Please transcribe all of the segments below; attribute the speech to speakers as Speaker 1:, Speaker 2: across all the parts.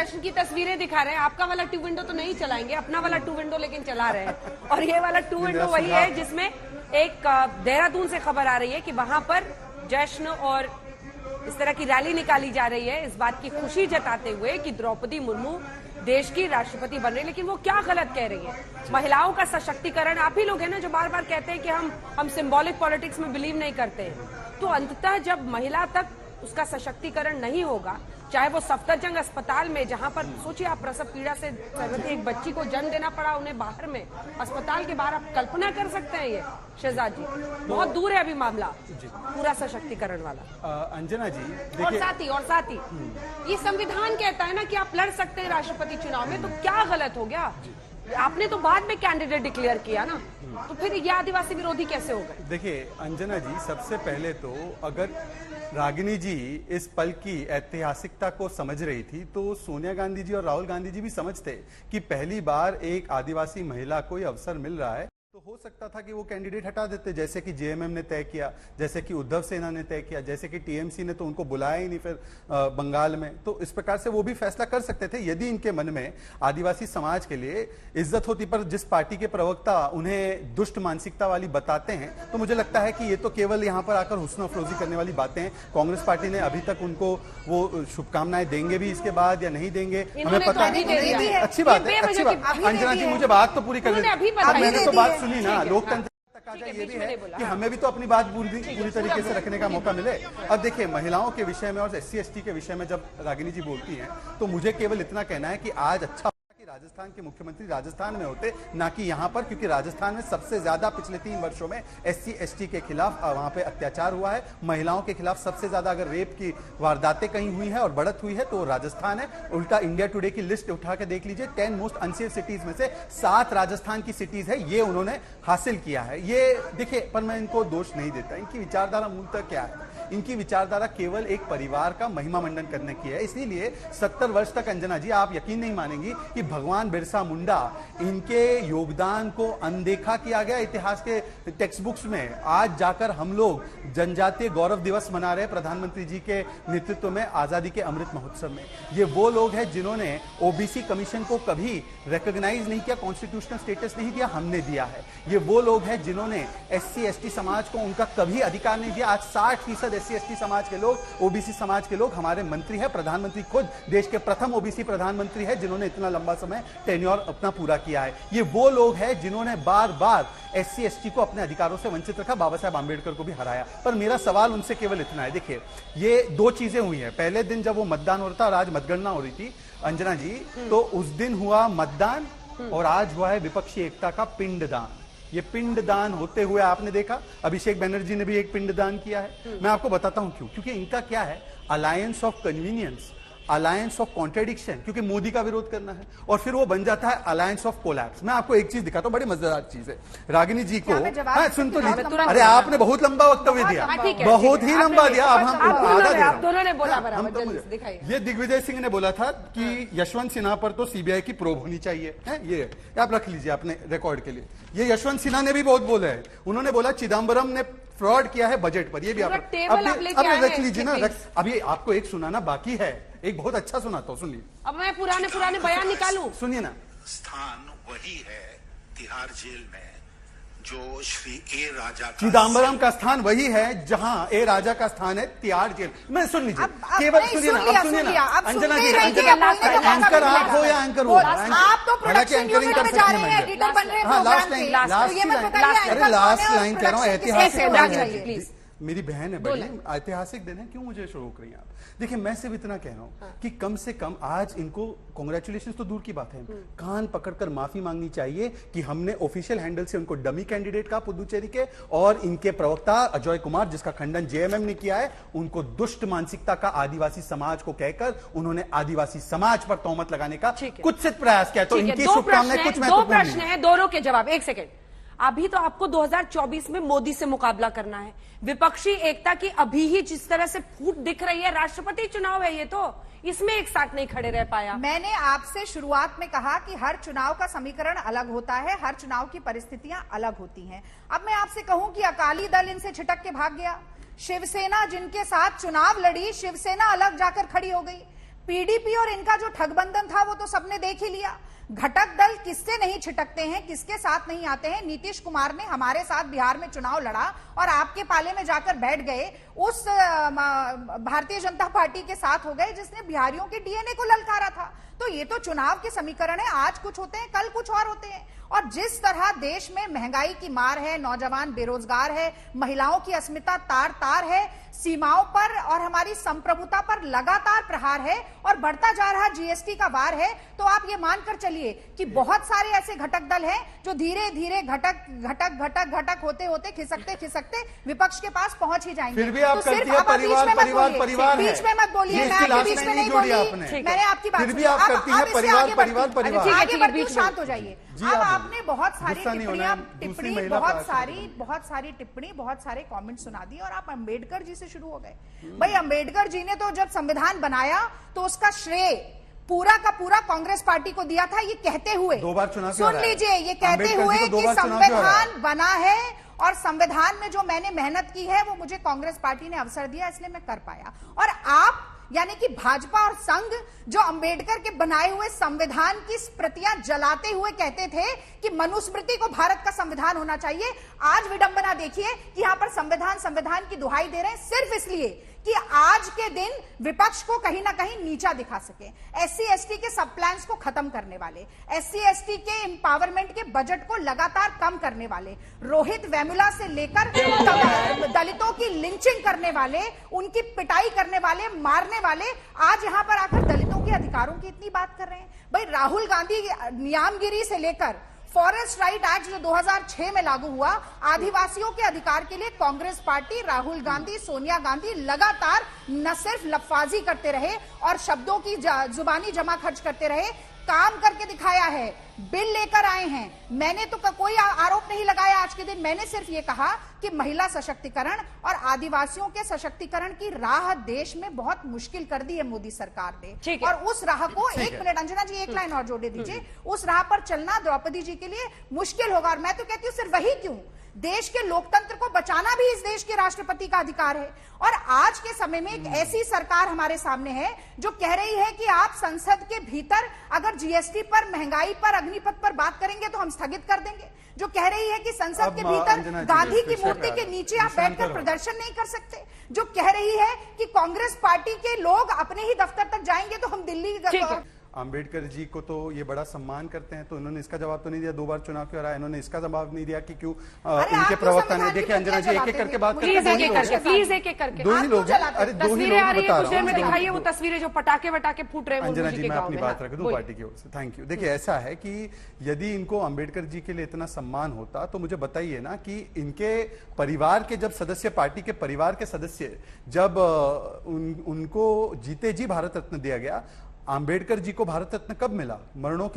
Speaker 1: जश्न की तस्वीरें दिखा रहे हैं। आपका वाला 2 विंडो तो नहीं चलाएंगे, अपना वाला 2 विंडो लेकिन चला रहे हैं। और ये वाला 2 विंडो वही है जिसमें एक देहरादून से खबर आ रही है कि वहां पर जश्न और इस तरह की रैली निकाली जा रही है, इस बात की खुशी जताते हुए कि द्रौपदी मुर्मू देश की राष्ट्रपति बन रही है। लेकिन वो क्या गलत कह रही है? महिलाओं का सशक्तिकरण, आप ही लोग हैं ना जो बार बार कहते हैं कि हम सिंबॉलिक पॉलिटिक्स में बिलीव नहीं करते हैं। तो अंततः जब महिला तक उसका सशक्तिकरण नहीं होगा, चाहे वो सफदरजंग अस्पताल में, जहां पर सोचिए आप प्रसव पीड़ा से एक बच्ची को जन्म देना पड़ा उन्हें बाहर में, अस्पताल के बाहर, आप कल्पना कर सकते हैं? ये शहजाद जी, बहुत दूर है अभी मामला पूरा सशक्तिकरण वाला।
Speaker 2: अंजना जी
Speaker 1: और साथ ही ये संविधान कहता है ना कि आप लड़ सकते हैं राष्ट्रपति चुनाव में, तो क्या गलत हो गया? आपने तो बाद में कैंडिडेट डिक्लेयर किया ना, तो फिर ये आदिवासी विरोधी कैसे हो गए?
Speaker 2: देखिए अंजना जी, सबसे पहले तो अगर रागिनी जी इस पल की ऐतिहासिकता को समझ रही थी तो सोनिया गांधी जी और राहुल गांधी जी भी समझते कि पहली बार एक आदिवासी महिला को ये अवसर मिल रहा है, तो हो सकता था कि वो कैंडिडेट हटा देते, जैसे कि जेएमएम ने तय किया, जैसे कि उद्धव सेना ने तय किया, जैसे कि टीएमसी ने तो उनको बुलाया ही नहीं फिर बंगाल में। तो इस प्रकार से वो भी फैसला कर सकते थे यदि इनके मन में आदिवासी समाज के लिए इज्जत होती। पर जिस पार्टी के प्रवक्ता उन्हें दुष्ट मानसिकता वाली बताते हैं, तो मुझे लगता है कि ये तो केवल यहाँ पर आकर हुस्न अफरोजी करने वाली बातें हैं। कांग्रेस पार्टी ने अभी तक उनको वो शुभकामनाएं देंगे भी इसके बाद या नहीं देंगे, हमें पता नहीं। अच्छी बात है, अच्छी बात। अंजना जी मुझे बात तो पूरी कर मैंने तो बात सुनी ना, लोकतंत्र तक आ जाए ये भी है कि हमें भी तो अपनी बात पूरी तरीके से रखने का मौका मिले। अब देखिए महिलाओं के विषय में और SC ST के विषय में जब रागिनी जी बोलती हैं, तो मुझे केवल इतना कहना है कि आज अच्छा राजस्थान के मुख्यमंत्री राजस्थान में होते ना कि यहाँ पर, क्योंकि राजस्थान में सबसे ज्यादा पिछले 3 वर्षों में SC ST के खिलाफ वहां पे अत्याचार हुआ है। महिलाओं के खिलाफ सबसे ज्यादा अगर रेप की वारदातें कहीं हुई है और बढ़त हुई है तो राजस्थान है। उल्टा इंडिया टुडे की लिस्ट उठा के देख लीजिए, 10 मोस्ट अनसेफ सिटीज में से 7 राजस्थान की सिटीज है, ये उन्होंने हासिल किया है। ये देखिए, पर मैं इनको दोष नहीं देता। इनकी विचारधारा मूलतः क्या है? इनकी विचारधारा केवल एक परिवार का महिमा मंडन करने की है। इसीलिए 70 वर्ष तक अंजना जी आप यकीन नहीं मानेंगी कि भगवान बिरसा मुंडा, इनके योगदान को अनदेखा किया गया इतिहास के टेक्स्ट बुक्स में। आज जाकर हम लोग जनजातीय गौरव दिवस मना रहे हैं प्रधानमंत्री जी के नेतृत्व में आजादी के अमृत महोत्सव में। ये वो लोग हैं जिन्होंने OBC कमीशन को कभी रिकॉग्नाइज नहीं किया, कॉन्स्टिट्यूशनल स्टेटस नहीं दिया, हमने दिया है। ये वो लोग हैं जिन्होंने SC ST समाज को उनका कभी अधिकार नहीं दिया। आज 60% SC ST समाज के लोग, OBC समाज के लोग हमारे मंत्री है। प्रधानमंत्री खुद देश के प्रथम OBC प्रधानमंत्री है जिन्होंने इतना लंबा समय टेन्योर अपना पूरा किया है। ये वो लोग हैं जिन्होंने बार बार SC ST को अपने अधिकारों से वंचित रखा, बाबा साहब आंबेडकर को भी हराया। पर मेरा सवाल उनसे केवल इतना है, देखिए ये 2 चीजें हुई हैं। पहले दिन जब वो मतदान हो रहा था और आज मतगणना हो रही थी अंजना जी, तो उस दिन हुआ मतदान और आज हुआ है विपक्षी एकता का पिंडदान। ये पिंडदान होते हुए आपने देखा, अभिषेक बनर्जी ने भी एक पिंडदान किया है। मैं आपको बताता हूं क्यों। क्योंकि इनका क्या है, alliance of convenience, alliance of contradiction, क्योंकि मोदी का विरोध करना है और फिर वो बन जाता है अलायंस ऑफ कोलैप्स। मैं आपको एक चीज दिखाता हूं, बड़ी मजेदार चीज है। रागिनी जी को सुन तो लीजिए। अरे आपने बहुत लंबा वक्तव्य दिया, बहुत ही लंबा दिया। अब हम आधा दे रहे हैं। ये दिग्विजय सिंह ने बोला था कि यशवंत सिन्हा पर तो CBI की प्रोब होनी चाहिए, ये आप रख लीजिए अपने रिकॉर्ड के लिए। ये यशवंत सिन्हा ने भी बहुत बोला है। उन्होंने बोला चिदम्बरम ने फ्रॉड किया है बजट पर, ये भी आप रख लीजिए ना। अभी आपको एक सुनाना बाकी है, एक बहुत अच्छा सुनाता हूँ, सुनिए।
Speaker 1: अब मैं पुराने बयान निकालूं,
Speaker 2: सुनिए ना।
Speaker 3: स्थान वही है तिहाड़ जेल में जो श्री A राजा का,
Speaker 2: चिदम्बरम का स्थान वही है जहां A राजा का स्थान है तिहाड़ जेल। मैं सुन लीजिए, केवल सुनिए ना, अब सुनिए ना अंजना जी। एंकर आप हो या एंकर हो, हालांकि एंकरिंग कर सकते हैं। लास्ट लाइन कह रहा हूँ, ऐतिहासिक मेरी बहन है, बड़ी ऐतिहासिक दिन है, क्यों मुझे रोक रही हैं आप? देखिए मैं सिर्फ इतना कह रहा हूं कि कम से कम आज इनको कांग्रेचुलेशन तो दूर की बात है, कान पकड़कर माफी मांगनी चाहिए कि हमने ऑफिशियल हैंडल से उनको डमी कैंडिडेट कहा पुदुचेरी के, और इनके प्रवक्ता अजय कुमार, जिसका खंडन JMM ने किया है, उनको दुष्ट मानसिकता का आदिवासी समाज को कहकर उन्होंने आदिवासी समाज पर तोहमत लगाने का कुत्सित प्रयास किया। तो इनकी शुभकामनाएं कुछ महत्वपूर्ण।
Speaker 1: 2 प्रश्न है, दोनों के जवाब। 1 सेकेंड। अभी तो आपको 2024 में मोदी से मुकाबला करना है। विपक्षी एकता की अभी ही जिस तरह से फूट दिख रही है, राष्ट्रपति चुनाव है ये, तो इसमें एक साथ नहीं खड़े रह पाया।
Speaker 4: मैंने आपसे शुरुआत में कहा कि हर चुनाव का समीकरण अलग होता है, हर चुनाव की परिस्थितियां अलग होती हैं। अब मैं आपसे कहूं कि अकाली दल इनसे छिटक के भाग गया, शिवसेना जिनके साथ चुनाव लड़ी, शिवसेना अलग जाकर खड़ी हो गई। पीडीपी और इनका जो ठगबंधन था वो तो सबने देख ही लिया। घटक दल किससे नहीं छिटकते हैं, किसके साथ नहीं आते हैं। नीतीश कुमार ने हमारे साथ बिहार में चुनाव लड़ा और आपके पाले में जाकर बैठ गए, उस भारतीय जनता पार्टी के साथ हो गए जिसने बिहारियों के डीएनए को ललकारा था। तो ये तो चुनाव के समीकरण है, आज कुछ होते हैं कल कुछ और होते हैं। और जिस तरह देश में महंगाई की मार है, नौजवान बेरोजगार है, महिलाओं की अस्मिता तार तार है, सीमाओं पर और हमारी संप्रभुता पर लगातार प्रहार है और बढ़ता जा रहा जीएसटी का वार है, तो आप ये मानकर चलिए कि बहुत सारे ऐसे घटक दल हैं जो धीरे धीरे घटक घटक घटक घटक होते होते खिसकते खिसकते विपक्ष के पास पहुंच ही जाएंगे।
Speaker 2: फिर भी आप
Speaker 4: तो
Speaker 2: करती
Speaker 4: सिर्फ
Speaker 2: है
Speaker 4: आप
Speaker 2: परिवार परिवार परिवार
Speaker 4: बीच में मत बोलिए, मैं आपके बीच में नहीं बोली, मैंने आपकी बात
Speaker 2: फिर भी आप करती है परिवार परिवार परिवार।
Speaker 4: आगे बढ़ती हूँ, शांत हो जाइए।
Speaker 2: जी,
Speaker 4: अब
Speaker 2: आप
Speaker 4: आपने बहुत सारी
Speaker 2: गुस्सा नहीं होना है, दूसरी
Speaker 4: टिप्पणी
Speaker 2: महिला
Speaker 4: बहुत
Speaker 2: पार्टी
Speaker 4: सारी टिप्पणी, बहुत सारे कमेंट सुना दिए और आप अंबेडकर जी से शुरू हो गए। भाई अंबेडकर जी ने तो जब संविधान बनाया तो उसका श्रेय पूरा का पूरा कांग्रेस पार्टी को दिया था, ये कहते हुए
Speaker 2: 2 बार चुनाव
Speaker 4: सुन लीजिए, ये कहते हुए कि संविधान बना है और संविधान में जो मैंने मेहनत की है वो मुझे कांग्रेस पार्टी ने अवसर दिया, इसलिए मैं कर पाया। और आप यानी कि भाजपा और संघ जो अंबेडकर के बनाए हुए संविधान की प्रतियां जलाते हुए कहते थे कि मनुस्मृति को भारत का संविधान होना चाहिए, आज विडंबना देखिए कि यहां पर संविधान की दुहाई दे रहे हैं सिर्फ इसलिए कि आज के दिन विपक्ष को कहीं ना कहीं नीचा दिखा सके। एससी एसटी के सब प्लान्स को खत्म करने वाले, एससी एसटी के एम्पावरमेंट के बजट को लगातार कम करने वाले, रोहित वेमुला से लेकर दलितों की लिंचिंग करने वाले, उनकी पिटाई करने वाले, मारने वाले, आज यहां पर आकर दलितों के अधिकारों की इतनी बात कर रहे हैं। भाई राहुल गांधी नियामगिरी से लेकर फॉरेस्ट राइट एक्ट जो 2006 में लागू हुआ, आदिवासियों के अधिकार के लिए कांग्रेस पार्टी, राहुल गांधी, सोनिया गांधी लगातार न सिर्फ लफाजी करते रहे और शब्दों की जुबानी जमा खर्च करते रहे, काम करके दिखाया है, बिल लेकर आए हैं। मैंने तो कोई आरोप नहीं लगाया आज के दिन, मैंने सिर्फ ये कहा कि महिला सशक्तिकरण और आदिवासियों के सशक्तिकरण की राह देश में बहुत मुश्किल कर दी है मोदी सरकार ने, और उस राह को, एक मिनट अंजना जी एक लाइन और जोड़े दीजिए, उस राह पर चलना द्रौपदी जी के लिए मुश्किल होगा। और मैं तो कहती हूँ सिर्फ वही क्यों, देश के लोकतंत्र को बचाना भी इस देश के राष्ट्रपति का अधिकार है। और आज के समय में एक ऐसी सरकार हमारे सामने है जो कह रही है कि आप संसद के भीतर अगर जीएसटी पर, महंगाई पर, अग्निपथ पर बात करेंगे तो हम स्थगित कर देंगे, जो कह रही है कि संसद के भीतर गांधी की मूर्ति के नीचे आप बैठकर प्रदर्शन नहीं कर सकते, जो कह रही है कि कांग्रेस पार्टी के लोग अपने ही दफ्तर तक जाएंगे तो हम दिल्ली।
Speaker 2: अंबेडकर जी को तो ये बड़ा सम्मान करते हैं, तो इन्होंने इसका जवाब तो नहीं दिया। 2 बार चुनाव क्यों रहा है, इन्होंने इसका जवाब नहीं दिया कि क्यों इनके प्रवक्ता ने। देखिए अंजना जी एक एक करके बात करते हैं,
Speaker 1: प्लीज एक एक करके
Speaker 2: दो ही लोग हैं, अरे दो ही लोग बता रहा हूं।
Speaker 1: दिखाइए वो तस्वीरें जो पटाखे वटाके फूट रहे हैं।
Speaker 2: अंजना जी मैं अपनी बात रख दूं पार्टी की ओर से, थैंक यू। देखिए ऐसा है कि यदि इनको अंबेडकर जी के लिए इतना सम्मान होता तो मुझे बताइए ना कि इनके परिवार के जब सदस्य, पार्टी के परिवार के सदस्य जब उनको जीते जी भारत रत्न दिया गया, अंबेडकर जी को भारत रत्न कब मिला, मरणों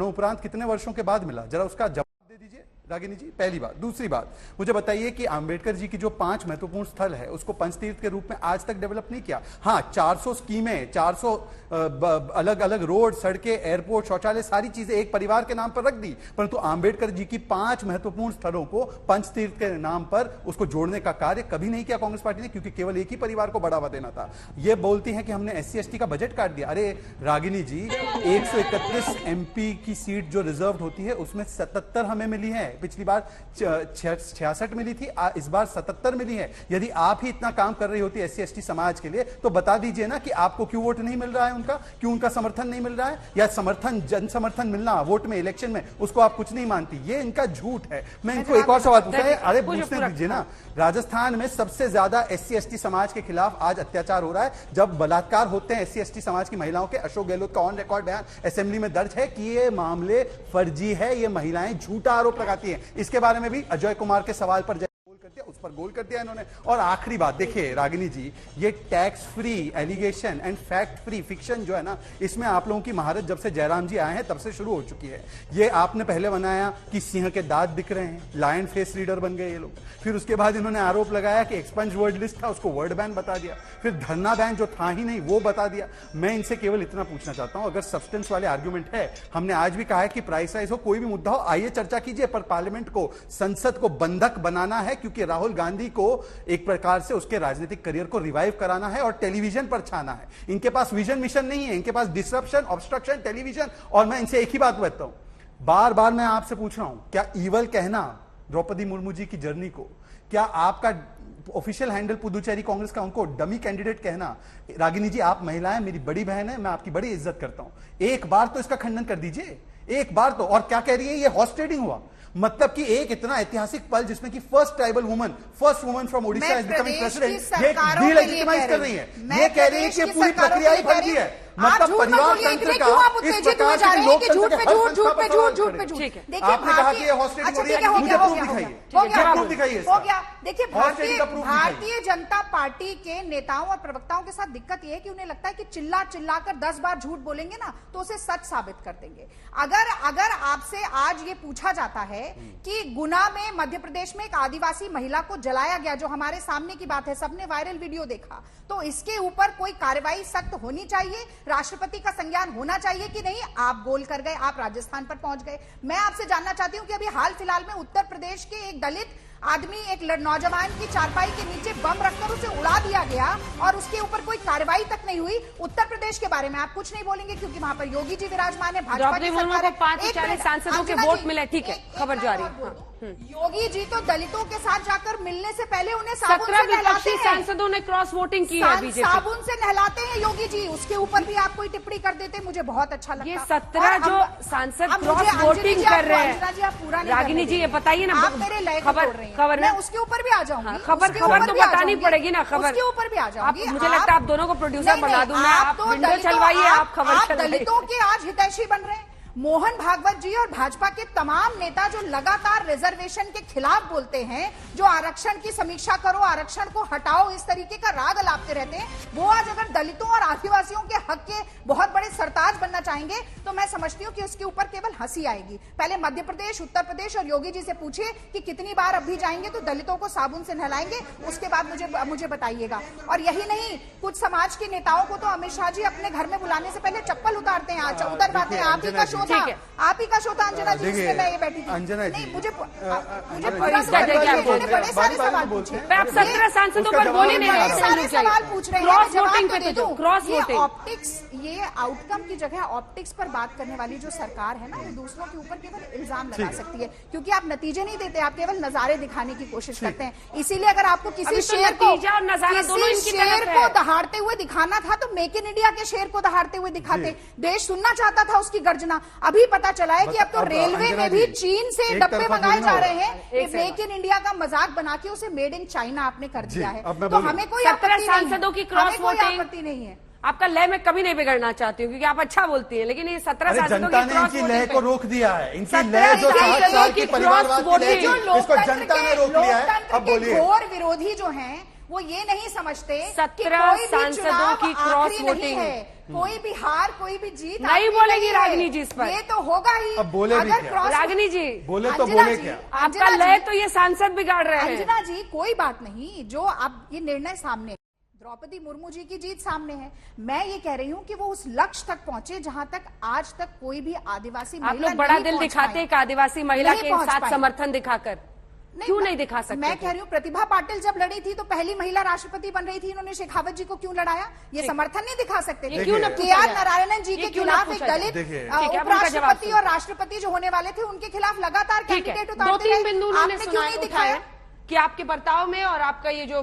Speaker 2: उपरांत कितने वर्षों के बाद मिला, जरा उसका जवाब दे दीजिए रागिनी जी। पहली बात। दूसरी बात, मुझे बताइए कि अंबेडकर जी की जो 5 महत्वपूर्ण स्थल है उसको पंचतीर्थ के रूप में आज तक डेवलप नहीं किया। हाँ, 400 स्कीमें, 400 अलग अलग रोड, सड़कें, एयरपोर्ट, शौचालय, सारी चीजें एक परिवार के नाम पर रख दी, परंतु अंबेडकर जी की 5 महत्वपूर्ण स्थलों को पंचतीर्थ के नाम पर उसको जोड़ने का कार्य कभी नहीं किया कांग्रेस पार्टी ने, क्योंकि केवल एक ही परिवार को बढ़ावा देना था। यह बोलती है कि हमने एससी एसटी का बजट काट दिया। अरे रागिनी जी, 131 एमपी की सीट जो रिजर्व होती है उसमें 77 हमें मिली है, पिछली बार 66 मिली थी, इस बार 77 मिली है। यदि आप ही इतना काम कर रही होती एससी एसटी समाज के लिए तो बता दीजिए ना कि आपको क्यों वोट नहीं मिल रहा है उनका, क्यों उनका समर्थन नहीं मिल रहा है, या समर्थन, जन समर्थन मिलना वोट में, इलेक्शन में, उसको आप कुछ नहीं मानती। ये इनका झूठ है। मैं इनको एक और सवाल पूछा है, अरे पूछने दीजिए ना। राजस्थान में सबसे ज्यादा एससी एसटी समाज के खिलाफ आज अत्याचार हो रहा है, जब बलात्कार होते हैं एससी एसटी समाज की महिलाओं के। अशोक गहलोत का ऑन रिकॉर्ड बयान असेंबली में दर्ज है कि ये मामले फर्जी है, ये महिलाएं झूठा आरोप लगाती हैं। इसके बारे में भी अजय कुमार के सवाल पर उस पर गोल कर दिया इन्होंने। और आखिरी बात, देखिए रागिनी जी, ये tax free allegation and fact free fiction जो है ना, इसमें आप लोगों की महारत जब से जयराम जी आए हैं तब से शुरू हो चुकी है। ये आपने पहले बनाया कि सिंह के दांत दिख रहे हैं, लायन फेस रीडर बन गए ये लोग। फिर उसके बाद इन्होंने आरोप लगाया कि एक्सपंज वर्ड लिस्ट था, उसको वर्ड बैन बता दिया। फिर धरना बैन जो था ही नहीं वो बता दिया। मैं इनसे केवल इतना पूछना चाहता हूं, अगर सब्सटेंस वाले आर्ग्यूमेंट है, हमने आज भी कहा है कि प्राइस राइज हो, कोई भी मुद्दा हो, आइए चर्चा कीजिए, पर पार्लियामेंट को, संसद को बंधक बनाना है, क्योंकि राहुल गांधी को एक प्रकार से उसके राजनीतिक करियर को रिवाइव कराना है और टेलीविजन पर छाना है। इनके पास विजन मिशन नहीं है, इनके पास डिसरप्शन, ऑब्स्ट्रक्शन, टेलीविजन। और मैं इनसे एक ही बात बताता हूं, बार बार मैं आपसे पूछ रहा हूं, क्या ईवल कहना द्रौपदी मुर्मू जी की जर्नी को, क्या आपका ऑफिशियल हैंडल पुदुचेरी कांग्रेस का उनको डमी कैंडिडेट कहना, रागिनी जी आप महिला हैं, मेरी बड़ी बहन है, मैं आपकी बड़ी इज्जत करता हूं, एक बार तो इसका खंडन कर दीजिए, एक बार तो। और क्या कह रही है, ये हॉर्स ट्रेडिंग हुआ, मतलब कि एक इतना ऐतिहासिक पल जिसमें कि first tribal woman, first woman from Odisha is becoming president, ये डीलेजिटिमाइज कर रही है, ये कह रही है कि पूरी प्रक्रिया ही फर्जी है। मतलब परिवार तंत्र का इस प्रकार से लोकतंत्र के हर संस्था पर सवाल करें। आपने कहा कि ये हॉर्स ट्रेडिंग हो रही है, मुझे प्रूफ दिखाइए, प्रूफ दिखाइए
Speaker 4: हो गया। देखिए
Speaker 2: proof
Speaker 4: भारतीय जनता पार्टी के नेताओं और प्रवक्ताओं के साथ दिक्कत यह है कि उन्हें लगता है कि चिल्ला चिल्लाकर 10 बार झूठ बोलेंगे ना तो उसे सच साबित कर देंगे। अगर आपसे आज ये पूछा जाता है कि गुना में मध्य प्रदेश में एक आदिवासी महिला को जलाया गया, जो हमारे सामने की बात है, सबने वायरल वीडियो देखा, तो इसके ऊपर कोई कार्रवाई सख्त होनी चाहिए, राष्ट्रपति का संज्ञान होना चाहिए कि नहीं। आप बोल कर गए, आप राजस्थान पर पहुंच गए। मैं आपसे जानना चाहती हूं कि अभी हाल फिलहाल में उत्तर प्रदेश के एक दलित आदमी, एक नौजवान की चारपाई के नीचे बम रखकर उसे उड़ा दिया गया और उसके ऊपर कोई कार्रवाई तक नहीं हुई। उत्तर प्रदेश के बारे में आप कुछ नहीं बोलेंगे क्योंकि वहां पर योगी जी विराजमान है, भाजपा की सरकार है,
Speaker 1: 5 सांसदों के वोट मिले, ठीक है, खबर जारी है।
Speaker 4: योगी जी तो दलितों के साथ जाकर मिलने से पहले उन्हें साबुन से
Speaker 1: 17
Speaker 4: नहलाते
Speaker 1: विपक्षी
Speaker 4: हैं,
Speaker 1: सांसदों ने क्रॉस वोटिंग की है बीजेपी,
Speaker 4: साबुन से नहलाते हैं योगी जी, उसके ऊपर भी आप कोई टिप्पणी कर देते, मुझे बहुत अच्छा लगता।
Speaker 1: ये 17 जो सांसद क्रॉस वोटिंग कर रहे हैं, रागिनी जी ये बताइए ना, खबर
Speaker 4: मैं उसके ऊपर भी आ जाऊंगी,
Speaker 1: खबर तो बतानी पड़ेगी ना, खबर
Speaker 4: उसके ऊपर भी आ जाऊंगी।
Speaker 1: मुझे लगता है आप दोनों को प्रोड्यूसर बना दूं मैं, आप विंडो चलवाइए, आप खबर
Speaker 4: दलितों के आज हितैषी बन रहे हैं। मोहन भागवत जी और भाजपा के तमाम नेता जो लगातार रिजर्वेशन के खिलाफ बोलते हैं, जो आरक्षण की समीक्षा करो, आरक्षण को हटाओ, इस तरीके का राग अलापते रहते हैं, वो आज अगर दलितों और आदिवासियों के हक के बहुत बड़े सरताज बनना चाहेंगे तो मैं समझती हूं कि उसके ऊपर केवल हंसी आएगी। पहले मध्य प्रदेश, उत्तर प्रदेश और योगी जी से पूछिए कि कितनी बार अब भी जाएंगे तो दलितों को साबुन से नहलाएंगे, उसके बाद मुझे बताइएगा। और यही नहीं, कुछ समाज के नेताओं को तो अमित शाह जी अपने घर में बुलाने से पहले चप्पल उतारते हैं, उतर पाते हैं। आप ही का शो था, आप ही का शो था अंजना जी, जिसमें मैं ये बैठी थी।
Speaker 2: अंजना जी,
Speaker 4: मुझे
Speaker 1: बड़े सारे सवाल पूछे, आप 17 सांसदों पर बोले नहीं,
Speaker 4: बड़े सारे सवाल पूछ रहे हैं,
Speaker 1: क्रॉस वोटिंग पे तो क्रॉस वोटिंग,
Speaker 4: ऑप्टिक्स, ये आउटकम की जगह ऑप्टिक्स पर बात करने वाली जो सरकार है ना, वो दूसरों के ऊपर केवल इल्जाम लगा सकती है, क्योंकि आप नतीजे नहीं देते, आप केवल नजारे दिखाने की कोशिश करते हैं। इसीलिए अगर आपको किसी शेर को दहाड़ते हुए दिखाना था तो मेक इन इंडिया के शेर को दहाड़ते हुए दिखाते, देश सुनना चाहता था उसकी गर्जना। अभी पता चला है कि अब तो रेलवे में भी चीन से डब्बे मंगाए जा रहे हैं, मेक इन इंडिया का मजाक बना के उसे मेड इन चाइना आपने कर दिया है। तो हमें कोई
Speaker 1: 17 सांसदों की क्रॉस वोटिंग
Speaker 4: आपत्ति नहीं है।
Speaker 1: आपका लय में कभी नहीं बिगड़ना चाहती हूँ क्योंकि आप अच्छा बोलती हैं, लेकिन ये 17 सांसदों
Speaker 2: जनता ने इनकी लय को रोक दिया है, इनकी लय जो 7 साल की परिवारवाद की लय थी, इसको जनता ने रोक लिया है। अब बोलिए,
Speaker 4: घोर विरोधी जो हैं वो ये नहीं समझते
Speaker 1: 17 सांसदों की क्रॉस वोटिंग
Speaker 4: है, कोई भी हार, कोई भी जीत
Speaker 1: नहीं बोलेगी रागिनी जी इस पर,
Speaker 4: ये तो होगा ही।
Speaker 2: अब बोले भी क्या
Speaker 1: रागिनी जी,
Speaker 2: बोले तो बोले क्या,
Speaker 1: आपका लय तो ये सांसद बिगाड़ रहे हैं।
Speaker 4: अंजना जी कोई बात नहीं, जो अब ये निर्णय सामने, द्रौपदी मुर्मू जी की जीत सामने है, मैं ये कह रही हूँ कि वो उस लक्ष्य तक पहुंचे जहां तक आज तक कोई भी आदिवासी
Speaker 1: महिला, आप लोग बड़ा दिल दिखाते एक आदिवासी महिला के साथ समर्थन दिखाकर, क्यों नहीं दिखा सकते?
Speaker 4: मैं कह रही हूँ प्रतिभा पाटिल जब लड़ी थी तो पहली महिला राष्ट्रपति बन रही थी, इन्होंने शेखावत जी को क्यों लड़ाया? ये समर्थन नहीं दिखा सकते थे? क्यों? के.आर. नारायणन जी के खिलाफ एक दलित उपराष्ट्रपति और राष्ट्रपति जो होने वाले थे उनके खिलाफ लगातार कैंडिडेट उतारते रहे, आपने क्यों नहीं दिखाया
Speaker 1: कि आपके बर्ताव में और आपका ये जो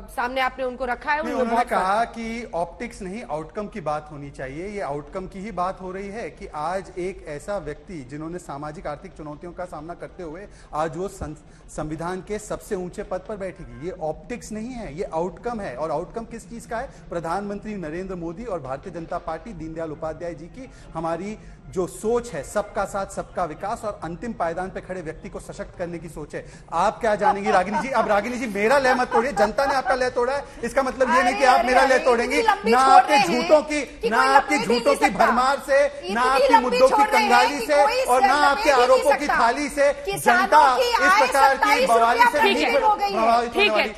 Speaker 1: सामने आपने उनको रखा है,
Speaker 2: उन्होंने कहा कि ऑप्टिक्स नहीं आउटकम की बात होनी चाहिए। ये आउटकम की ही बात हो रही है कि आज एक ऐसा व्यक्ति जिन्होंने सामाजिक आर्थिक चुनौतियों का सामना करते हुए आज वो संविधान के सबसे ऊंचे पद पर बैठेगी। ये ऑप्टिक्स नहीं है, ये आउटकम है। और आउटकम किस चीज का है? प्रधानमंत्री नरेंद्र मोदी और भारतीय जनता पार्टी दीनदयाल उपाध्याय जी की हमारी जो सोच है, सबका साथ सबका विकास और अंतिम पायदान पे खड़े व्यक्ति को सशक्त करने की सोच है। आप क्या जानेंगी रागिनी जी? अब रागिनी जी मेरा लय मत तोड़िए, जनता ने आपका लय तोड़ा है, इसका मतलब ये नहीं कि आप मेरा लय तोड़ेंगी। ना आपके झूठों की भरमार से, ना आपके मुद्दों की कंगाली से और ना आपके आरोपों की थाली से जनता इस प्रकार की बवाली से नहीं प्रभावित होने वाली।